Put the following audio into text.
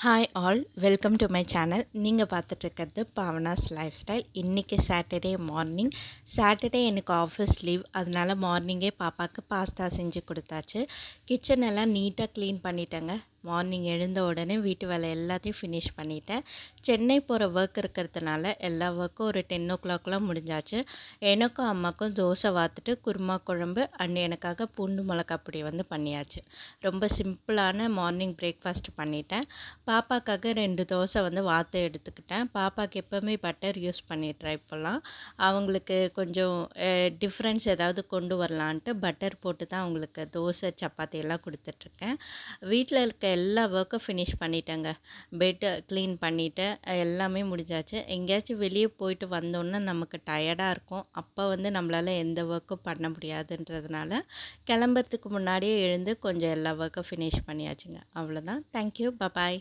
Hi all welcome to my channel. நீங்கள் பார்த்துட்ருக்கிறது Papanasam life style. இன்றைக்கி Saturday morning. Saturday எனக்கு office leave, அதனால மார்னிங்கே பாப்பாவுக்கு பாஸ்தா செஞ்சு கொடுத்தாச்சு. கிச்சன் எல்லாம் நீட்டாக க்ளீன் பண்ணிட்டேங்க. மார்னிங் எழுந்த உடனே வீட்டு வேலை எல்லாத்தையும் ஃபினிஷ் பண்ணிட்டேன். சென்னை போகிற ஒர்க் இருக்கிறதுனால எல்லா ஒர்க்கும் ஒரு 10 o'clockலாம் முடிஞ்சாச்சு. எனக்கும் அம்மாவுக்கும் தோசை வாத்துட்டு குருமா குழம்பு அண்ட் எனக்காக பூண்டு மிளகா பொடி பண்ணியாச்சு. ரொம்ப சிம்பிளான மார்னிங் பிரேக்ஃபாஸ்ட் பண்ணிட்டேன். பாப்பாக்காக 2 தோசை வாத்து எடுத்துக்கிட்டேன். பாப்பாவுக்கு எப்போவுமே பட்டர் யூஸ் பண்ணிடுறேன் இப்போல்லாம். அவங்களுக்கு கொஞ்சம் டிஃப்ரென்ஸ் ஏதாவது கொண்டு வரலான்ட்டு பட்டர் போட்டு தான் அவங்களுக்கு தோசை சப்பாத்தி எல்லாம் கொடுத்துட்ருக்கேன். வீட்டில் இருக்க எல்லா ஒர்க்கும் ஃபினிஷ் பண்ணிட்டேங்க. பெட்டை க்ளீன் பண்ணிவிட்டு எல்லாமே முடிஞ்சாச்சு. எங்கேயாச்சும் வெளியே போயிட்டு வந்தோன்னா நமக்கு டயர்டாக இருக்கும். அப்போ நம்மளால் எந்த ஒர்க்கும் பண்ண முடியாதுன்றதுனால கிளம்புறதுக்கு முன்னாடியே எழுந்து கொஞ்சம் எல்லா ஒர்க்கும் ஃபினிஷ் பண்ணியாச்சுங்க. அவ்வளோதான். தேங்க்யூ. பபாய்.